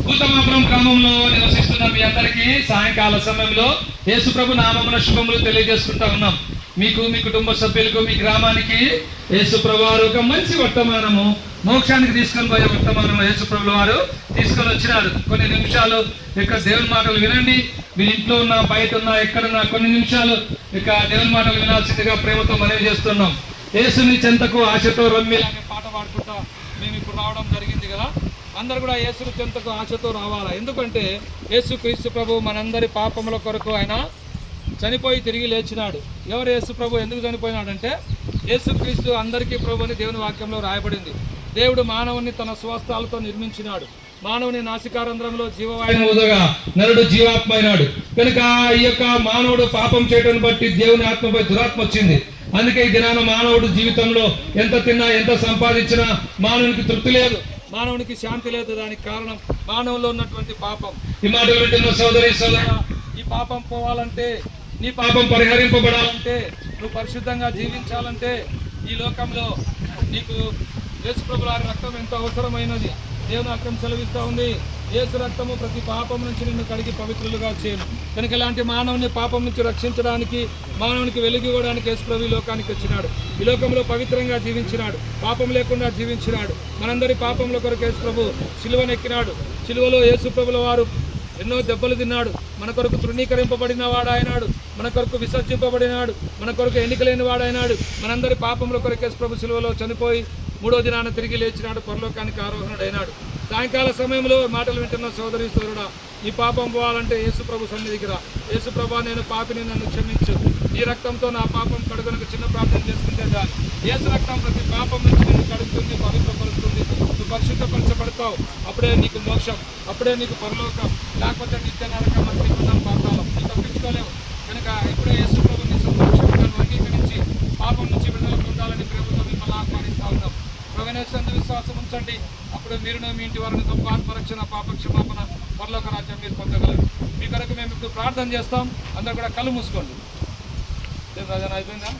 భూతమాపురం గ్రామంలో నివసిస్తున్న మీ అందరికీ సాయంకాల సమయంలో యేసు ప్రభు నామమున శుభములు తెలియజేసుకుంటా ఉన్నాం. మీకు, మీ కుటుంబ సభ్యులకు, మీ గ్రామానికి యేసు ప్రభు వారు ఒక మంచి వర్తమానము, మోక్షానికి తీసుకొని పోయే వర్తమానం యేసు ప్రభు వారు తీసుకొని వచ్చినారు. కొన్ని నిమిషాలు ఇక దేవుని మాటలు వినండి. మీ ఇంట్లో ఉన్న, బయట ఉన్న, ఎక్కడున్నా కొన్ని నిమిషాలు ఇక దేవుని మాటలు వినాల్సిందిగా ప్రేమతో మనవి చేస్తున్నాం. యేసుని చెంతకు ఆశతో రమ్మి అనే పాట పాడుకుంటా మేము ఇప్పుడు రావడం జరిగింది కదా. అందరు కూడా యేసు చెంతకు ఆశతో రావాలా. ఎందుకంటే యేసు క్రీస్తు ప్రభు మనందరి పాపముల కొరకు ఆయన చనిపోయి తిరిగి లేచినాడు. ఎవరు యేసు ప్రభు ఎందుకు చనిపోయినాడంటే యేసు క్రీస్తు అందరికీ ప్రభు అని దేవుని వాక్యంలో రాయబడింది. దేవుడు మానవుని తన స్వస్థాలతో నిర్మించినాడు. మానవుని నాసికారంధ్రంలో జీవవాయువును ఊదగా నరుడు జీవాత్మ అయినాడు. కనుక ఈ యొక్క మానవుడు పాపం చేయడం బట్టి దేవుని ఆత్మపై దురాత్మ వచ్చింది. అందుకే ఈ దినాన మానవుడు జీవితంలో ఎంత తిన్నా, ఎంత సంపాదించినా మానవునికి తృప్తి లేదు, మానవునికి శాంతి లేదు. దానికి కారణం మానవులో ఉన్నటువంటి పాపం. ఈ మాటలు వింటున్న సోదరి సోదరా, ఈ పాపం పోవాలంటే, నీ పాపం పరిహరింపబడాలంటే, నువ్వు పరిశుద్ధంగా జీవించాలంటే ఈ లోకంలో నీకు యేసు ప్రభువు వారి రక్తం ఎంతో అవసరమైనది. దేవుని రక్తం సెలవిస్తూ ఉంది, యేసు రక్తము ప్రతి పాపం నుంచి నిన్ను కడిగి పవిత్రులుగా చేయను. కనుక ఇలాంటి మానవుని పాపం నుంచి రక్షించడానికి, మానవునికి వెలుగు ఇవ్వడానికి యేసు ప్రభు ఈ లోకానికి వచ్చినాడు. ఈ లోకంలో పవిత్రంగా జీవించినాడు, పాపం లేకుండా జీవించినాడు. మనందరి పాపంలో కొరకు యేసు ప్రభు సిలువనెక్కినాడు. సిలువలో యేసు ప్రభుల వారు ఎన్నో దెబ్బలు తిన్నాడు. మన కొరకు తృణీకరింపబడిన వాడాయనాడు, మన కొరకు విసర్జింపబడినాడు, మన కొరకు ఎన్నికలేని వాడాయనాడు. మనందరి పాపంలో కొరకు యేసు ప్రభు సిలువలో చనిపోయి మూడో దినాన తిరిగి లేచినాడు, పరలోకానికి ఆరోహణుడైనాడు. సాయంకాల సమయంలో మాటలు వింటున్న సోదరి సోదరుడా, ఈ పాపం పోవాలంటే యేసు ప్రభు సన్నిధికి రా. యేసు ప్రభు, నేను పాపిని, నన్ను క్షమించు, ఈ రక్తంతో నా పాపం కడుగునకు చిన్న ప్రార్థన చేసుకుంటే చాలు. యేసు రక్తం ప్రతి పాపం నుంచి నిన్ను కడుగుతుంది, పవిత్రపరుస్తుంది. నువ్వు పరిశుద్ధపరచబడతావు. అప్పుడే నీకు మోక్షం, అప్పుడే నీకు పరలోకం. లేకపోతే నిత్య నరకం, అగ్నిగుండం, పాతాళం. నువ్వు తప్పించుకోలేవు. కనుక ఇప్పుడే యేసు ప్రభు నీ సంరక్షకులను అంగీకరించి పాపం నుంచి విడుదల పొందాలని ప్రేమతో మిమ్మల్ని ఆహ్వానిస్తా ఉన్నాం. ప్రవేశందు విశ్వాసం ఉంచండి. అప్పుడు మీరును, మీ ఇంటి వారిని గొప్ప ఆత్మరక్షణ, పాప క్షమాపణ, పరలోక రాజ్యం మీరు పొందగలరు. మీ కొరకు మేము ఇప్పుడు ప్రార్థన చేస్తాం. అందరూ కూడా కళ్ళు మూసుకోండి. రాజన అయిపోయిందా?